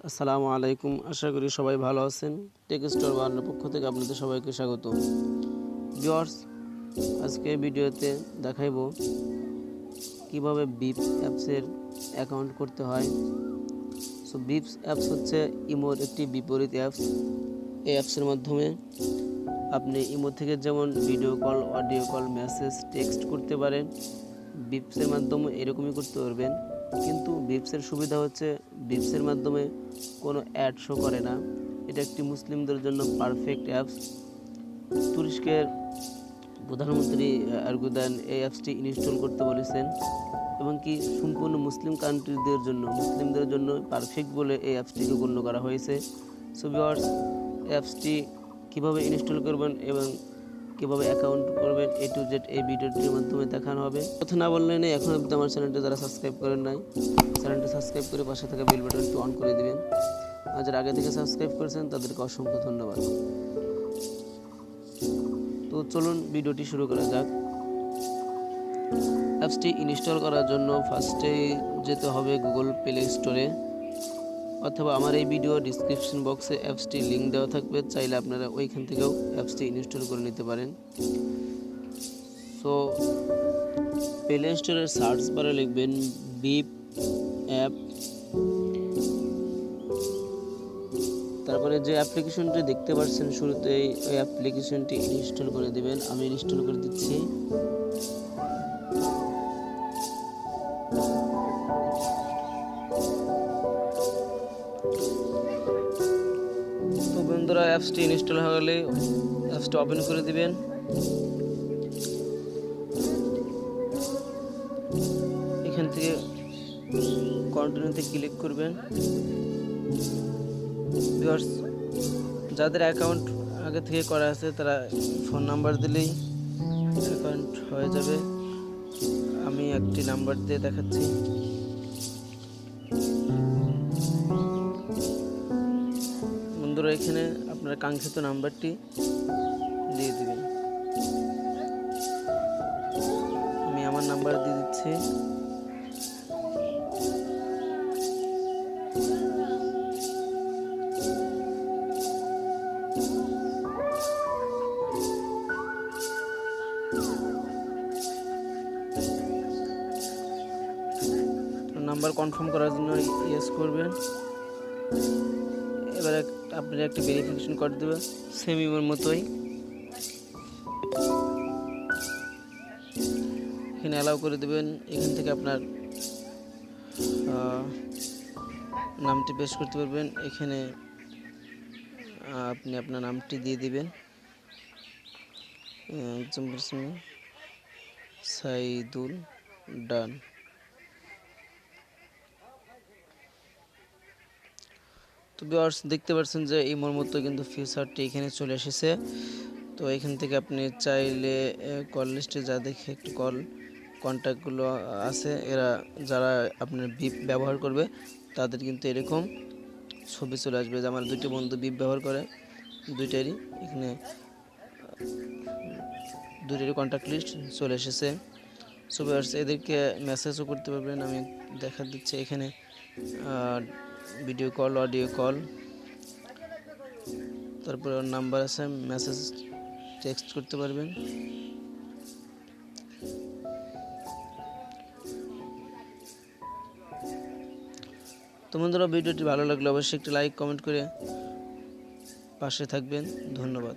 আসসালামু আলাইকুম, আশা করি সবাই ভালো আছেন। টেক স্টোর বাংলার পক্ষ থেকে আপনাদের সবাইকে স্বাগত। ভিউয়ার্স, আজকে ভিডিওতে দেখাইব কিভাবে বিপ অ্যাপসের অ্যাকাউন্ট করতে হয়। সো বিপস অ্যাপস হচ্ছে ইমোর একটি বিপরীত অ্যাপস। এই অ্যাপসের মাধ্যমে আপনি ইমো থেকে যেমন video call, audio call, message, text করতে পারেন, বিপসের মাধ্যমে এরকমই করতে পারবেন। কিন্তু বিপসের সুবিধা হচ্ছে বিপসের মাধ্যমে কোনো অ্যাড শো করে না। এটা একটি মুসলিমদের জন্য পারফেক্ট অ্যাপস। তুরস্কের প্রধানমন্ত্রী এরদোগান এই অ্যাপসটি ইনস্টল করতে বলেছেন এবং কি সম্পূর্ণ মুসলিমদের জন্য পারফেক্ট বলে এই অ্যাপসটিকে গণ্য করা হয়েছে। সো ভিউয়ার্স, অ্যাপসটি কীভাবে ইনস্টল করবেন এবং কীভাবে অ্যাকাউন্ট করবেন A to Z এই ভিডিওটির মাধ্যমে দেখানো হবে। কথা না বললে নেই, এখন অবধি আমার চ্যানেলটি যারা সাবস্ক্রাইব করেন নাই, চ্যানেলটি সাবস্ক্রাইব করে পাশে থাকা বেল বাটনটি অন করে দিবেন। আর যারা আগে থেকে সাবস্ক্রাইব করেছেন তাদেরকে অসংখ্য ধন্যবাদ। তো চলুন ভিডিওটি শুরু করা যাক। অ্যাপসটি ইনস্টল করার জন্য ফার্স্টেই যেতে হবে গুগল প্লে স্টোরে, অথবা আমার এই ভিডিও ডিসক্রিপশন বক্সে অ্যাপসটির লিঙ্ক দেওয়া থাকবে, চাইলে আপনারা ওইখান থেকেও অ্যাপসটি ইনস্টল করে নিতে পারেন। সো প্লে স্টোরের সার্চ বারে লিখবেন বিপ অ্যাপ, তারপরে যে অ্যাপ্লিকেশনটি দেখতে পাচ্ছেন শুরুতেই ওই অ্যাপ্লিকেশনটি ইনস্টল করে দিবেন। আমি ইনস্টল করে দিচ্ছি। তো বন্ধুরা, অ্যাপসটি ইনস্টল হয়ে গেলে অ্যাপসটি ওপেন করে দিবেন। এখান থেকে কন্টিনিউতে ক্লিক করবেন। ভিউয়ার্স, যাদের অ্যাকাউন্ট আগে থেকে করা আছে তারা ফোন নাম্বার দিলেই অ্যাকাউন্ট হয়ে যাবে। আমি একটি নাম্বার দিয়ে দেখাচ্ছি। বন্ধুরা, এখানে আপনার কাঙ্ক্ষিত নাম্বারটি দিয়ে দিবেন। আমি আমার নাম্বার দিয়ে দিচ্ছি। নাম্বার কনফার্ম করার জন্য ইয়েস করবেন। এবারে আপনার একটা ভেরিফিকেশন কোড দেবে সেম ইমের মতোই। এখানে অ্যালাউ করে দেবেন। এখান থেকে আপনার নামটি পেশ করতে পারবেন। এখানে আপনি আপনার নামটি দিয়ে দিবেন। এক্সাম্পল সাইদুল, ডান। তো ভিউয়ার্স, দেখতে পাচ্ছেন যে ইমোর মতো কিন্তু ফিচারটি এখানে চলে এসেছে। তো এখান থেকে আপনি চাইলে কল লিস্টে যা দেখে একটু কন্ট্যাক্টগুলো আছে, এরা যারা আপনার বিপ ব্যবহার করবে তাদের কিন্তু এরকম ছবি চলে আসবে। যে আমার দুটি বন্ধু বিপ ব্যবহার করে, দুইটারই এখানে দুইটারই কন্ট্যাক্ট লিস্ট চলে এসেছে। সো ভিউয়ার্স, এদেরকে মেসেজও করতে পারবেন। আমি দেখা দিচ্ছি এখানে ভিডিও কল, অডিও কল, তারপরে ওর নাম্বার আছে, মেসেজ, টেক্সট করতে পারবেন। তো বন্ধুরা, ভিডিওটি ভালো লাগলে অবশ্যই একটি লাইক, কমেন্ট করে পাশে থাকবেন। ধন্যবাদ।